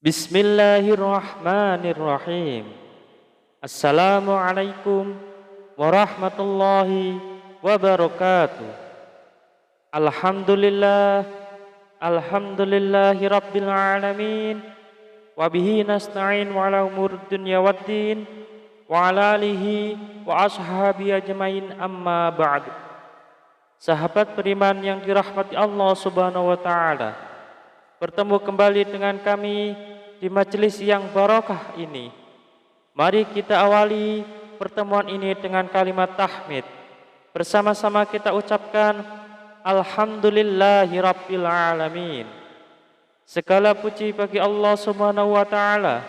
Bismillahirrahmanirrahim. Assalamualaikum warahmatullahi wabarakatuh. Alhamdulillahi rabbil alamin. Wabihi nasta'in wa ala umur dunya waddin. Wa ala alihi wa ashabi ajmain, amma ba'du. Sahabat beriman yang dirahmati Allah subhanahu wa ta'ala, bertemu kembali dengan kami di majelis yang barokah ini. Mari kita awali pertemuan ini dengan kalimat tahmid. Bersama-sama kita ucapkan Alhamdulillahi rabbil alamin. Segala puji bagi Allah subhanahu wa ta'ala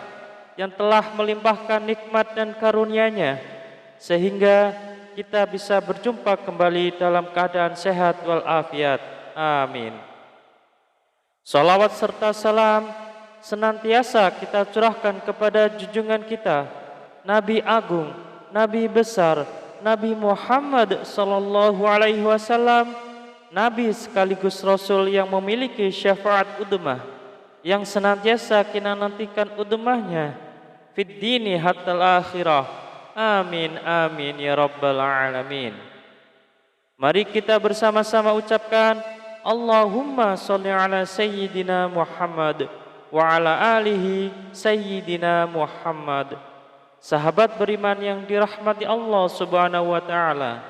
yang telah melimpahkan nikmat dan karunia-Nya sehingga kita bisa berjumpa kembali dalam keadaan sehat walafiat. Amin. Salawat serta salam senantiasa kita curahkan kepada junjungan kita, Nabi Agung, Nabi besar, Nabi Muhammad sallallahu alaihi wasallam, Nabi sekaligus Rasul yang memiliki syafaat udmah, yang senantiasa kita nantikan udmahnya fid dini hatta akhirah. Amin amin ya rabbal alamin. Mari kita bersama-sama ucapkan Allahumma sholli ala sayyidina Muhammad wa ala alihi sayyidina Muhammad. Sahabat beriman yang dirahmati Allah subhanahu wa ta'ala,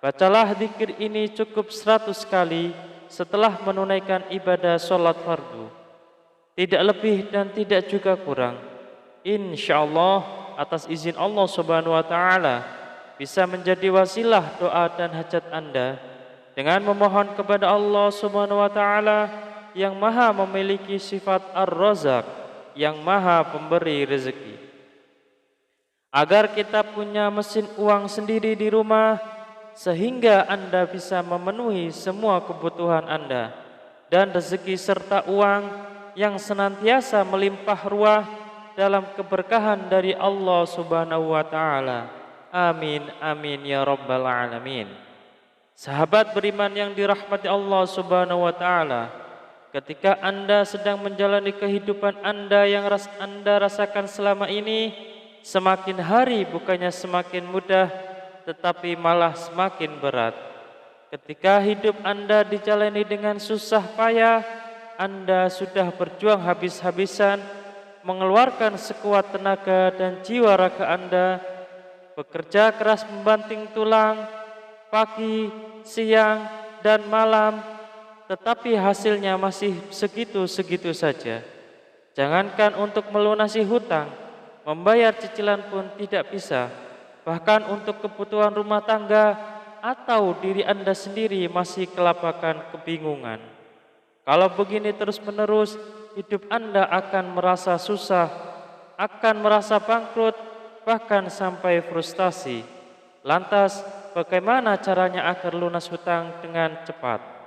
bacalah zikir ini cukup 100 kali setelah menunaikan ibadah sholat fardu. Tidak lebih dan tidak juga kurang. InsyaAllah atas izin Allah subhanahu wa ta'ala bisa menjadi wasilah doa dan hajat Anda dengan memohon kepada Allah subhanahu wa ta'ala yang maha memiliki sifat Ar-Razzaq, yang maha pemberi rezeki, agar kita punya mesin uang sendiri di rumah sehingga Anda bisa memenuhi semua kebutuhan Anda, dan rezeki serta uang yang senantiasa melimpah ruah dalam keberkahan dari Allah subhanahu wa ta'ala. Amin amin ya rabbal alamin. Sahabat beriman yang dirahmati Allah subhanahu wa ta'ala, ketika Anda sedang menjalani kehidupan Anda yang Anda rasakan selama ini, semakin hari bukannya semakin mudah, tetapi malah semakin berat. Ketika hidup Anda dijalani dengan susah payah, Anda sudah berjuang habis-habisan, mengeluarkan sekuat tenaga dan jiwa raga Anda, bekerja keras membanting tulang, pagi, siang, dan malam, tetapi hasilnya masih segitu-segitu saja. Jangankan untuk melunasi hutang, membayar cicilan pun tidak bisa. Bahkan untuk kebutuhan rumah tangga atau diri Anda sendiri masih kelabakan kebingungan. Kalau begini terus-menerus, hidup Anda akan merasa susah, akan merasa bangkrut, bahkan sampai frustasi. Lantas, bagaimana caranya agar lunas hutang dengan cepat?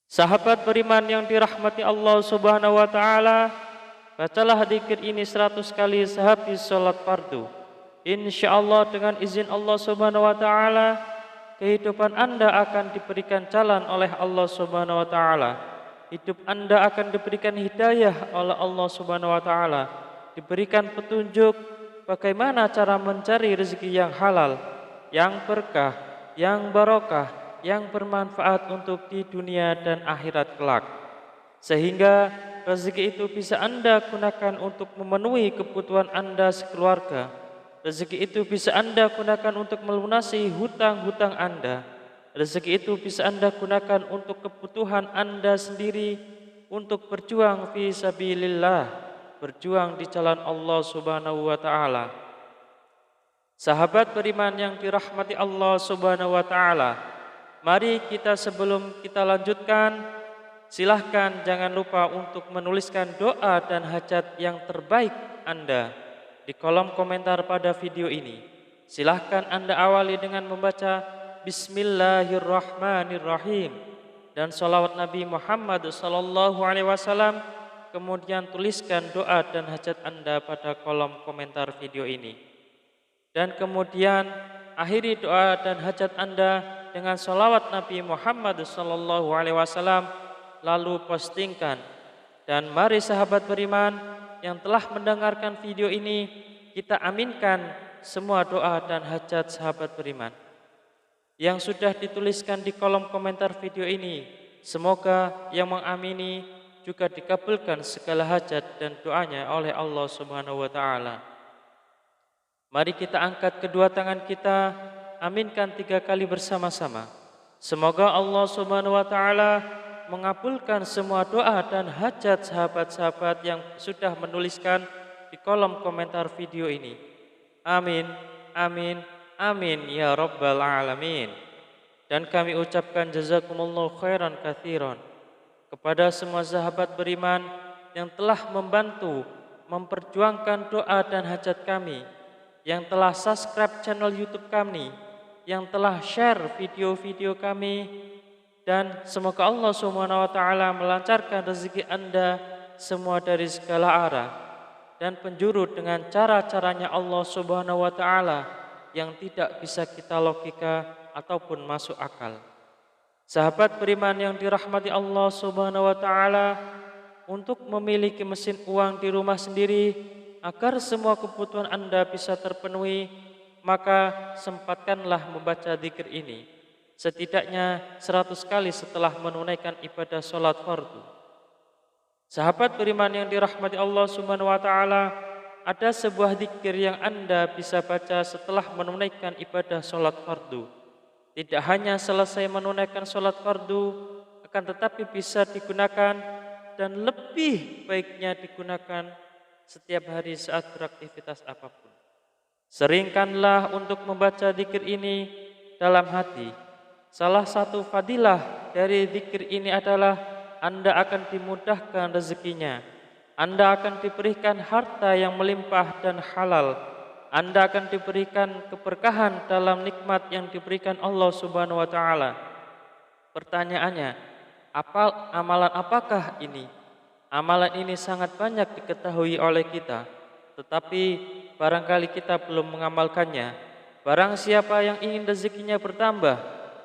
Sahabat beriman yang dirahmati Allah subhanahu wa ta'ala, bacalah zikir ini 100 kali sehabis sholat fardu. InsyaAllah dengan izin Allah subhanahu wa ta'ala, kehidupan Anda akan diberikan jalan oleh Allah subhanahu wa ta'ala. Hidup Anda akan diberikan hidayah oleh Allah subhanahu wa ta'ala, diberikan petunjuk bagaimana cara mencari rezeki yang halal, yang berkah, yang barokah, yang bermanfaat untuk di dunia dan akhirat kelak, sehingga rezeki itu bisa Anda gunakan untuk memenuhi kebutuhan Anda sekeluarga. Rezeki itu bisa Anda gunakan untuk melunasi hutang-hutang Anda. Rezeki itu bisa Anda gunakan untuk kebutuhan Anda sendiri, untuk berjuang fi sabilillah, berjuang di jalan Allah subhanahu wa ta'ala. Sahabat beriman yang dirahmati Allah subhanahu wa ta'ala, mari kita sebelum kita lanjutkan, silahkan jangan lupa untuk menuliskan doa dan hajat yang terbaik Anda di kolom komentar pada video ini. Silahkan Anda awali dengan membaca Bismillahirrahmanirrahim dan sholawat Nabi Muhammad sallallahu alaihi wasallam. Kemudian tuliskan doa dan hajat Anda pada kolom komentar video ini. Dan kemudian akhiri doa dan hajat Anda dengan sholawat Nabi Muhammad sallallahu alaihi wasallam, lalu postingkan Dan mari sahabat beriman yang telah mendengarkan video ini, kita aminkan semua doa dan hajat sahabat beriman yang sudah dituliskan di kolom komentar video ini. Semoga yang mengamini juga dikabulkan segala hajat dan doanya oleh Allah Subhanahu wa taala. Mari kita angkat kedua tangan kita, aminkan 3 kali bersama-sama. Semoga Allah Subhanahu wa taala mengabulkan semua doa dan hajat sahabat-sahabat yang sudah menuliskan di kolom komentar video ini. Amin, amin, amin ya rabbal alamin. Dan kami ucapkan jazakumullahu khairan katsiran kepada semua sahabat beriman yang telah membantu memperjuangkan doa dan hajat kami, yang telah subscribe channel YouTube kami, yang telah share video-video kami, dan semoga Allah Subhanahu wa taala melancarkan rezeki Anda semua dari segala arah dan penjuru dengan cara-caranya Allah Subhanahu wa taala yang tidak bisa kita logika ataupun masuk akal. Sahabat beriman yang dirahmati Allah Subhanahu wa taala, untuk memiliki mesin uang di rumah sendiri agar semua kebutuhan Anda bisa terpenuhi, maka sempatkanlah membaca zikir ini setidaknya 100 kali setelah menunaikan ibadah sholat fardu. Sahabat beriman yang dirahmati Allah Subhanahu wa taala, ada sebuah zikir yang Anda bisa baca setelah menunaikan ibadah sholat fardu. Tidak hanya selesai menunaikan sholat fardu, akan tetapi bisa digunakan dan lebih baiknya digunakan setiap hari saat beraktivitas apapun. Seringkanlah untuk membaca zikir ini dalam hati. Salah satu fadilah dari zikir ini adalah Anda akan dimudahkan rezekinya. Anda akan diberikan harta yang melimpah dan halal. Anda akan diberikan keberkahan dalam nikmat yang diberikan Allah Subhanahu wa taala. Pertanyaannya, amalan apakah ini? Amalan ini sangat banyak diketahui oleh kita, tetapi barangkali kita belum mengamalkannya. Barang siapa yang ingin rezekinya bertambah,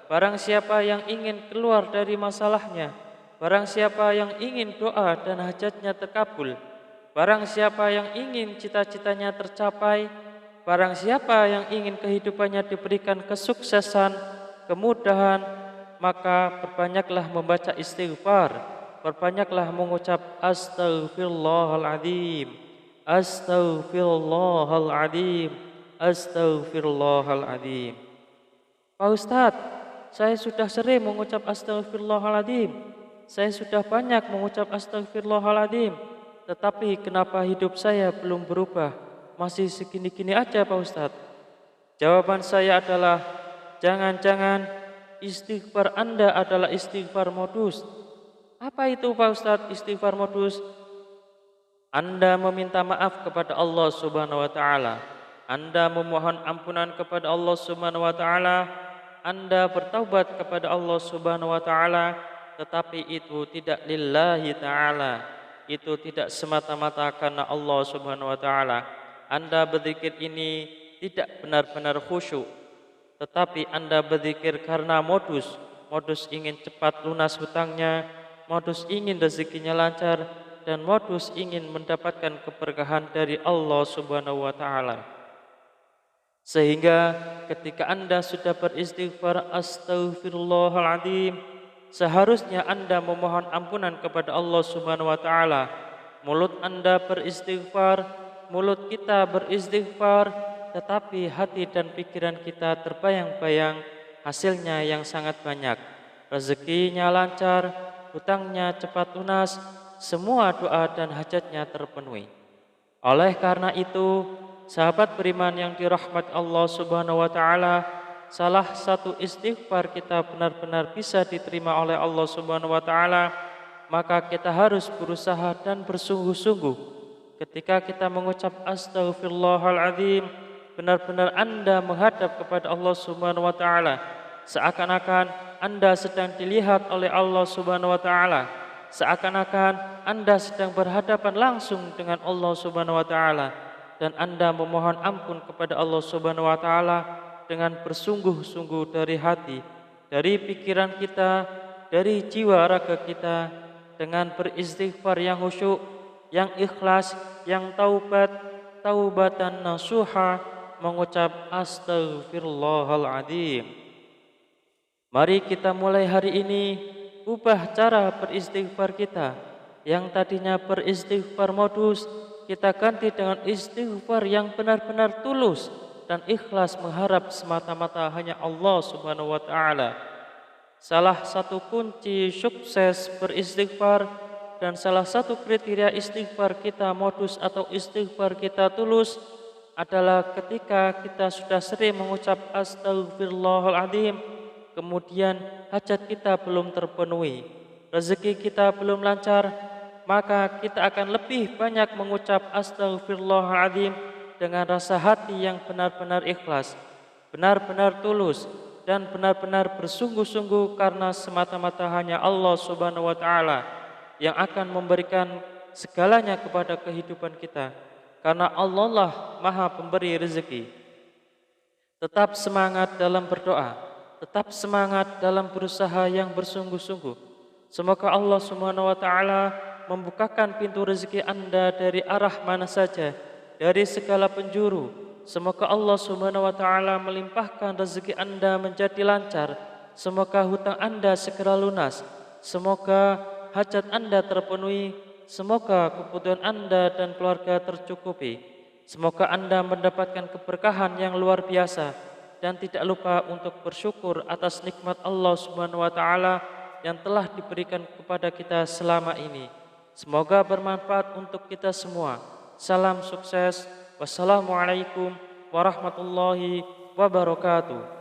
barang siapa yang ingin keluar dari masalahnya, barang siapa yang ingin doa dan hajatnya terkabul, barang siapa yang ingin cita-citanya tercapai, barang siapa yang ingin kehidupannya diberikan kesuksesan, kemudahan, maka perbanyaklah membaca istighfar, perbanyaklah mengucap astaghfirullahaladzim, astaghfirullahaladzim, astaghfirullahaladzim. Pak Ustadz, saya sudah sering mengucap astaghfirullahaladzim, saya sudah banyak mengucap astaghfirullahaladzim, tetapi kenapa hidup saya belum berubah? Masih segini-gini aja Pak Ustadz. Jawaban saya adalah, jangan-jangan istighfar Anda adalah istighfar modus. Apa itu Pak Ustadz istighfar modus? Anda meminta maaf kepada Allah Subhanahu wa taala, Anda memohon ampunan kepada Allah Subhanahu wa taala, Anda bertaubat kepada Allah Subhanahu wa taala, tetapi itu tidak lillahi taala, itu tidak semata-mata karena Allah Subhanahu wa taala. Anda berzikir ini tidak benar-benar khusyuk, tetapi Anda berzikir karena modus ingin cepat lunas hutangnya, modus ingin rezekinya lancar, dan modus ingin mendapatkan keberkahan dari Allah Subhanahu wa taala. Sehingga ketika Anda sudah beristighfar astaghfirullahaladzim, seharusnya Anda memohon ampunan kepada Allah Subhanahu wa taala. Mulut Anda beristighfar, mulut kita beristighfar, tetapi hati dan pikiran kita terbayang-bayang hasilnya yang sangat banyak. Rezekinya lancar, hutangnya cepat lunas, semua doa dan hajatnya terpenuhi. Oleh karena itu, sahabat beriman yang dirahmati Allah Subhanahu wa taala, salah satu istighfar kita benar-benar bisa diterima oleh Allah Subhanahu wa taala, maka kita harus berusaha dan bersungguh-sungguh. Ketika kita mengucap astaghfirullahaladzim, benar-benar Anda menghadap kepada Allah Subhanahu wa taala, seakan-akan Anda sedang dilihat oleh Allah Subhanahu wa taala, seakan-akan Anda sedang berhadapan langsung dengan Allah Subhanahu wa taala, dan Anda memohon ampun kepada Allah Subhanahu wa taala dengan bersungguh-sungguh dari hati, dari pikiran kita, dari jiwa raga kita, dengan beristighfar yang khusyuk, yang ikhlas, yang taubatan nasuha, mengucap astaghfirullahaladzim. Mari kita mulai hari ini ubah cara beristighfar kita. Yang tadinya beristighfar modus, kita ganti dengan istighfar yang benar-benar tulus dan ikhlas mengharap semata-mata hanya Allah Subhanahu wa taala. Salah satu kunci sukses beristighfar dan salah satu kriteria istighfar kita modus atau istighfar kita tulus adalah ketika kita sudah sering mengucap astaghfirullahaladzim, kemudian hajat kita belum terpenuhi, rezeki kita belum lancar, maka kita akan lebih banyak mengucap astaghfirullahaladzim dengan rasa hati yang benar-benar ikhlas, benar-benar tulus, dan benar-benar bersungguh-sungguh karena semata-mata hanya Allah Subhanahu wa taala yang akan memberikan segalanya kepada kehidupan kita. Karena Allah lah Maha Pemberi rezeki. Tetap semangat dalam berdoa, tetap semangat dalam berusaha yang bersungguh-sungguh. Semoga Allah Subhanahu wa taala membukakan pintu rezeki Anda dari arah mana saja, dari segala penjuru. Semoga Allah Subhanahu wa taala melimpahkan rezeki Anda menjadi lancar. Semoga hutang Anda segera lunas. Semoga hajat Anda terpenuhi. Semoga kebutuhan Anda dan keluarga tercukupi. Semoga Anda mendapatkan keberkahan yang luar biasa dan tidak lupa untuk bersyukur atas nikmat Allah Subhanahu wa taala yang telah diberikan kepada kita selama ini. Semoga bermanfaat untuk kita semua. Salam sukses. Wassalamualaikum warahmatullahi wabarakatuh.